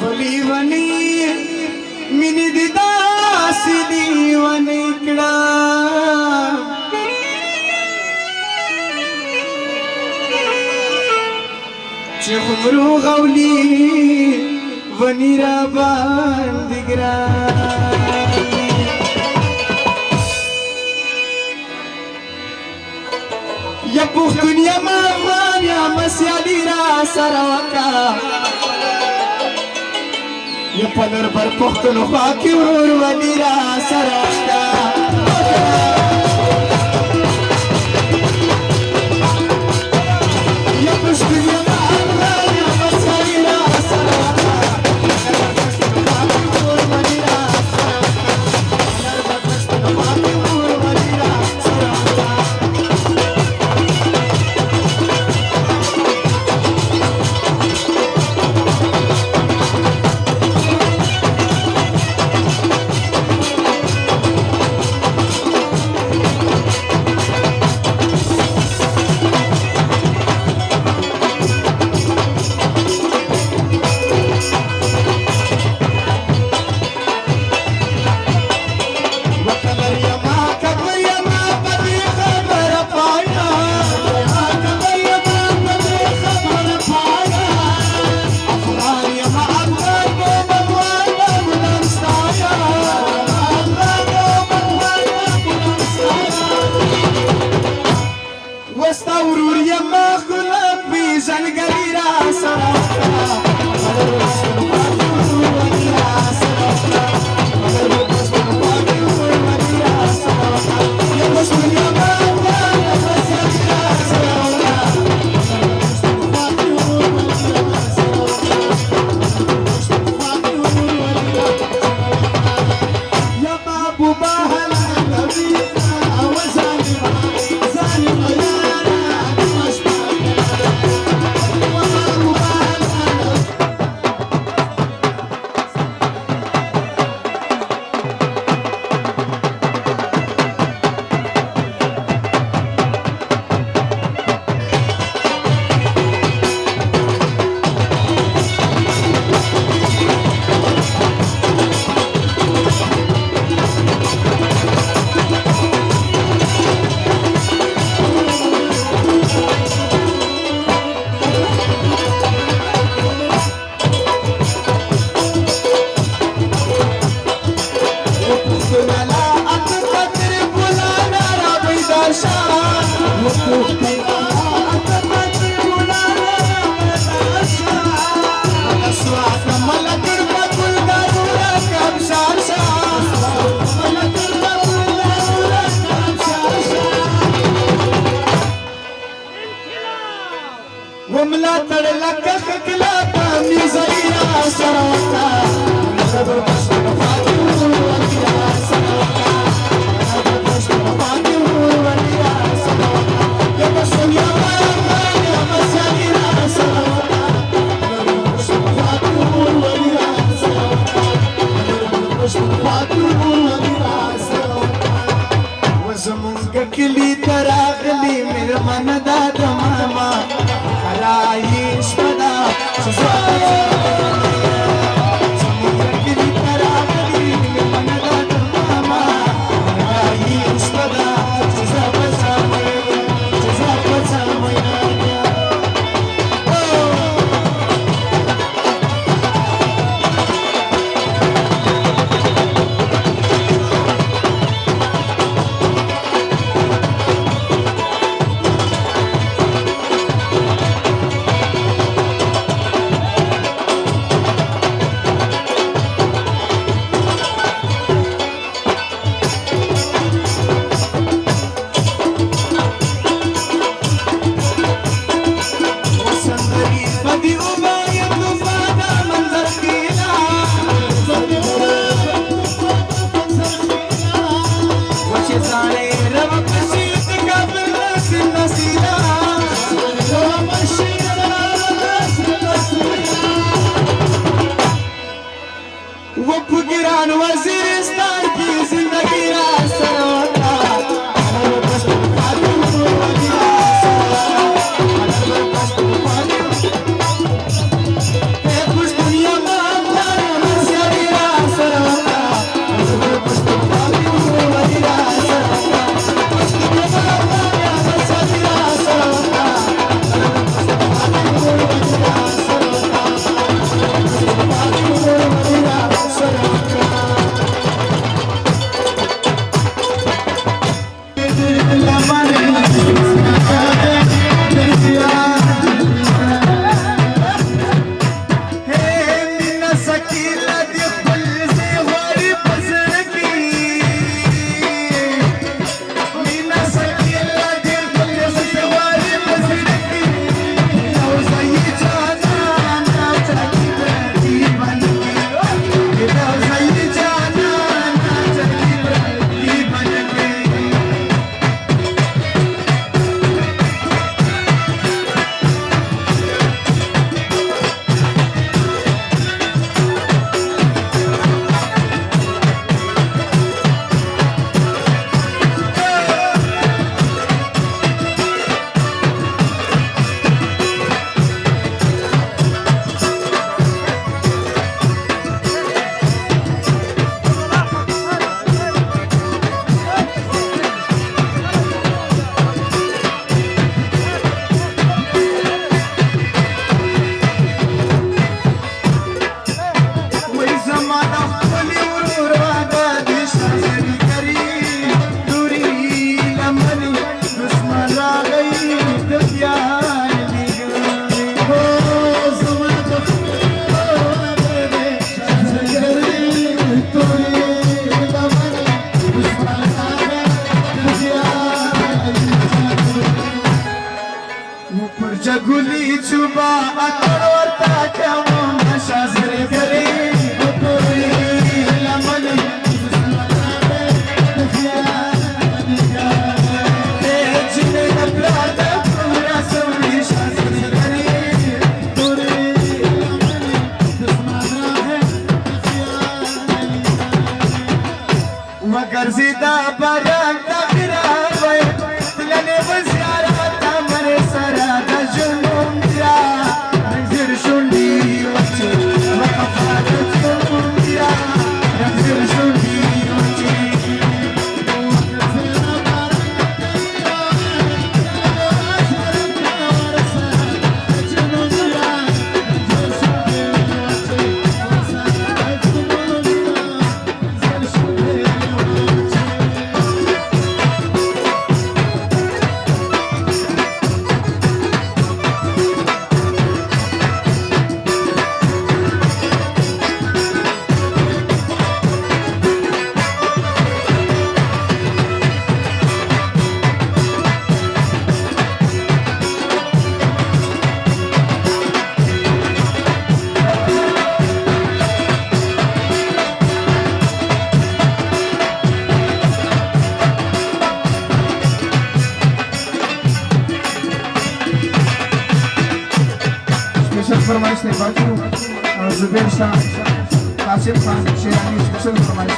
बलीवनी mini दिदासी दीवनी कड़ा चुमरू गौली वनीरा बांदिगरा या पुख दुनिया मान या मस्याली रा सराका या पलर पर पुख्तन खाकी और वनीरा सराका या पुख दुनिया कली तरागली मेरे मन दाद मामा हराई स्पदा कली तरागली मेरे मन दाद मामा हराई स्पदा جگولی چوبا اتر ورتا کمون نشازر گری بطوری لمنی جنه نبلار دا پورا سوری شازر گری بطوری لمنی مگر زیدا برام تغیرا وی دلنی بزیارت امر سرا دا جنون دیا رنزیر شندی وچی وقفا دا جنون دیا رنزیر شندی وچی فرمایش نه باکو زبیر شاه قاسم خان شیرانی سپیشل فرمایش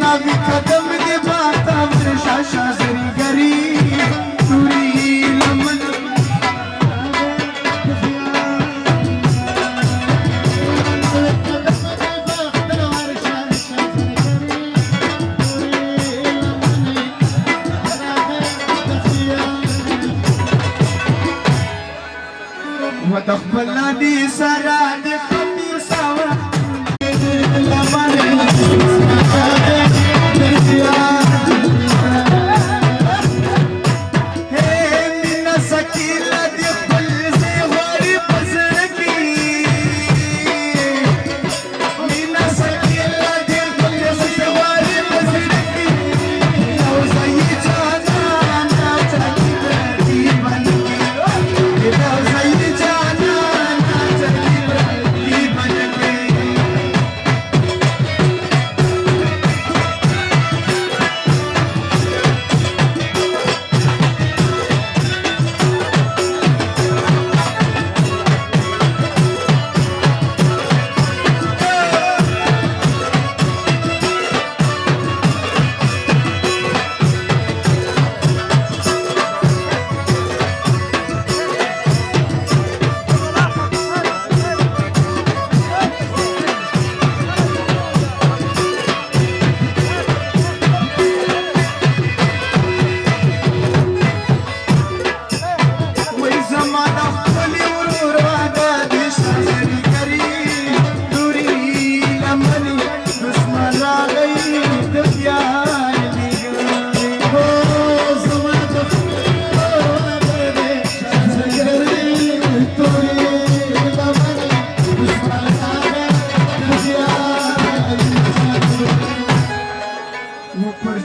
ناوی قدم دی باتا ورشا شازری گری دوری لمن ودخبلنا دي سرا دي خمير سوا لمن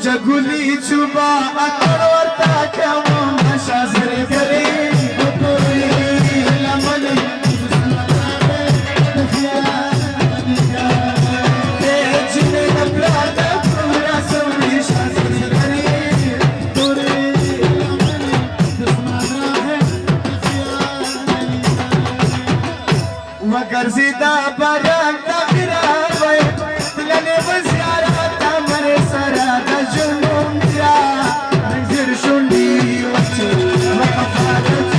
جگولی چوبا اتر ورتا کمون نشازر گری بطوری لمنی جنه نبلار دا پورا سوری شازر گری بطوری لمنی مگر زیدا برام تغیرا وی دلنی بزیارت امر سرا دا جنون دیا رنزیر شندی وچی وقفا دا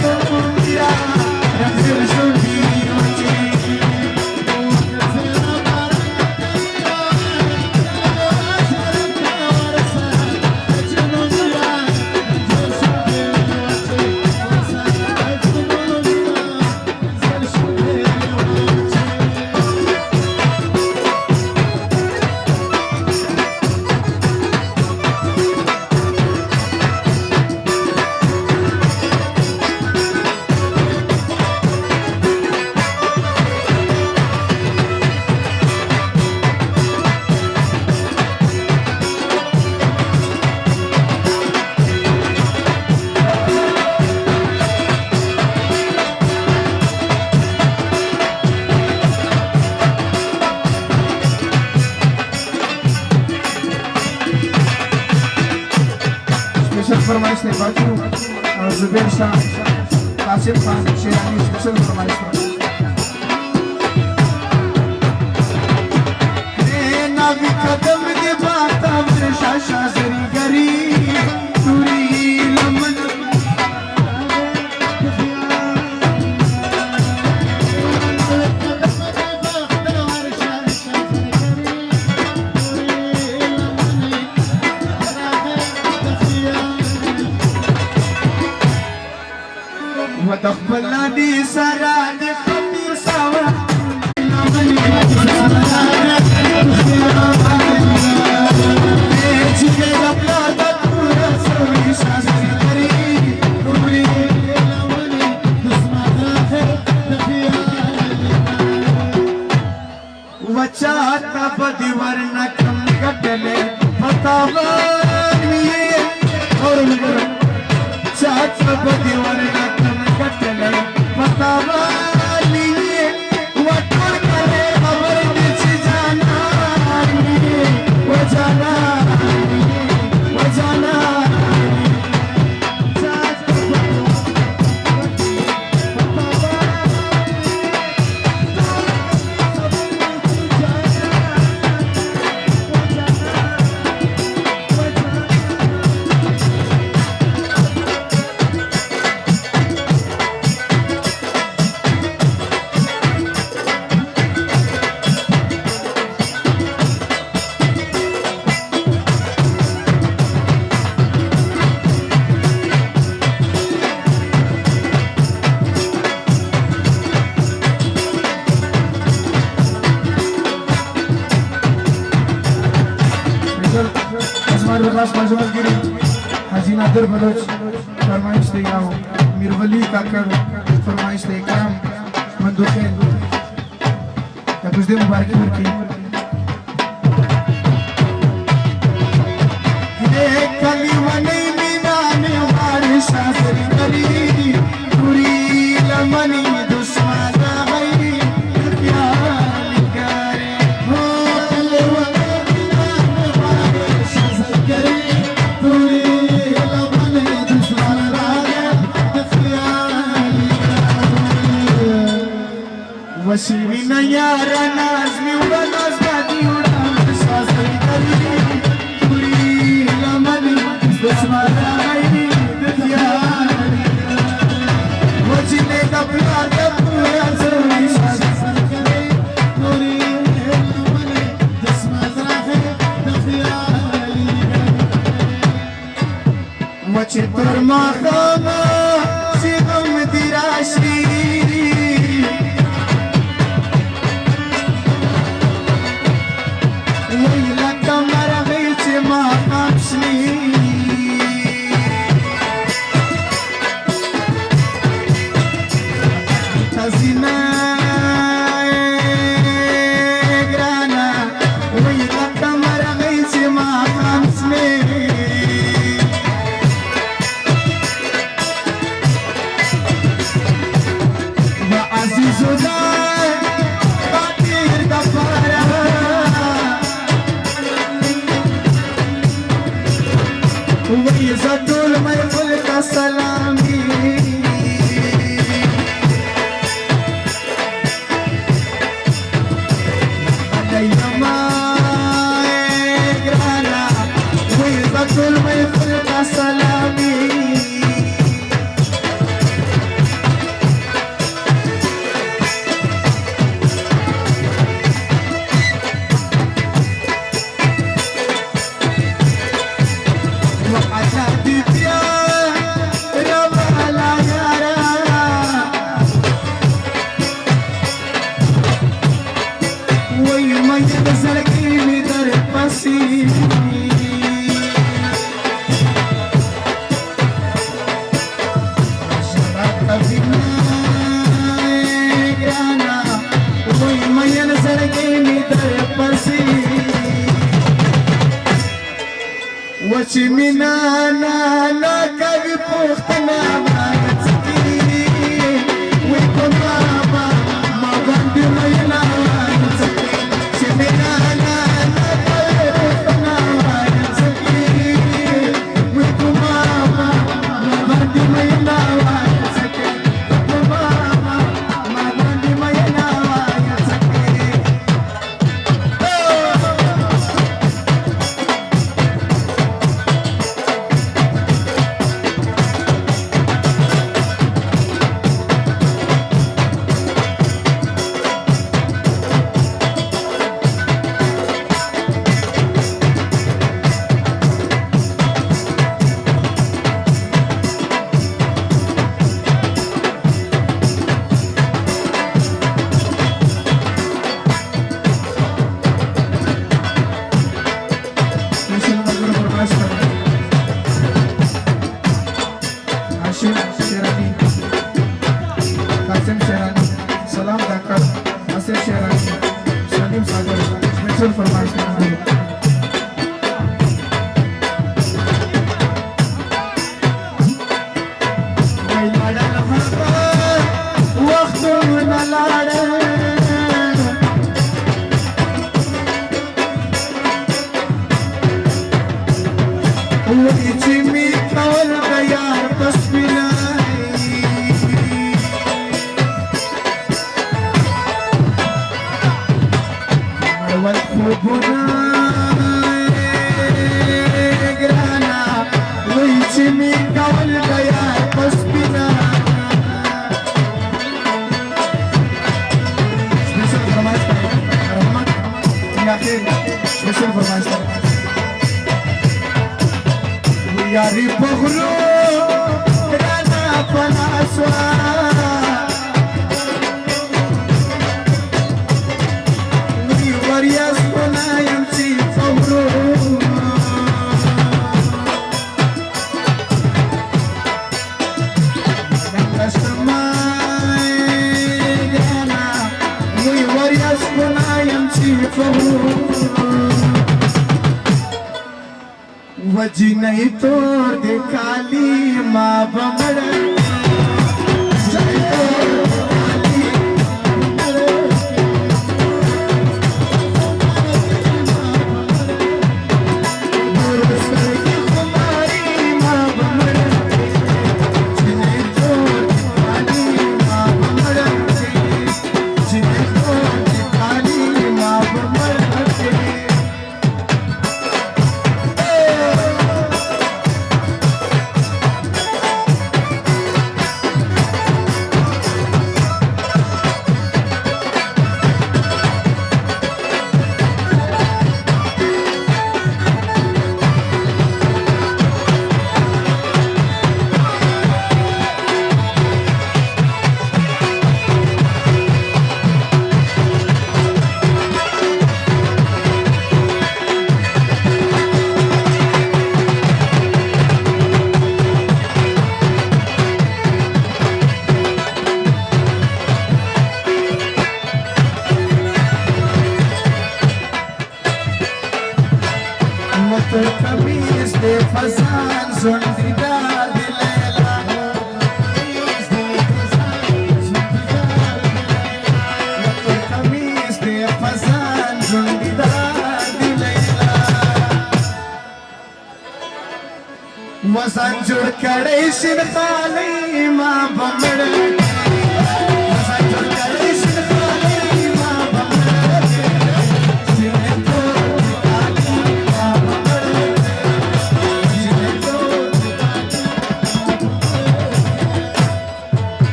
स्पेशल फरमाइश ने बाजू जुबेर शाह कासिम खान शेरानी स्पेशल फरमाइश ना भी कदम दे बाता वर्षा शाजरी गरी दूरी लमन ودخلني سراد خطير سوا वचाता बदीवर न कम कटले बतावानी और चाचा बदीवर न कम कटले बतावानी वटोर करे खबर दिच जाना वो जाना वो जाना हाजी नादर बलोच फरमाइश दे आओ मिरवली काकर फरमाइश दे काम मंदुखे या कुछ दे मुबारक की ये कलीमा नहीं मीना में हमारी शासरी करी पूरी लमनी दुश्मन गई प्यार करे हो कलीमा वसीना यारा नाज़मी उड़ास गादी उड़ान साज़री करी पूरी लमनी दुश्मना गई प्यारी वजीने का प्यार का पूरा ज़रूरी साज़री करी पूरी लमनी दुश्मना गई प्यारी वचे तोर माखमा सिगम दिराशी वैज़तुल महफिल का सलामी अलैमा ग्राना वैज़तुल महफिल का सलामी وشمنا لا كذب وقتنا ما نسكي ويكون بابا ما بندي ما ينام شمنا لا كذب وقتنا ما نسكي ويكون بابا وای چې می کول د یار په سپینای اول خوبونه ګرانا وای چې می کول د یار په سپینای سپیشل فرمایش رحمت یا خیر سپیشل فرمایش یاری پغرو رانا پنا سوا نی وریاس پنا ینچی پغرو نکشمای رانا نی وریاس پنا ینچی پغرو वजी नहीं तोड़ दे काली माँ बमड़ कमीज दे फसान सुंदीदार दिलेला कमीज दे फसान सुंदीदार दिलेला वसान जुड़ कड़े शिन खाली माँ बमड़ वसान जुड़ कड़े शिन खाली माँ बमड़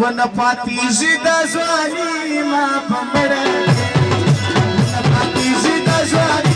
वन पाती जिदा ज़वानी माँ बमड़ वन पाती जिदा ज़वानी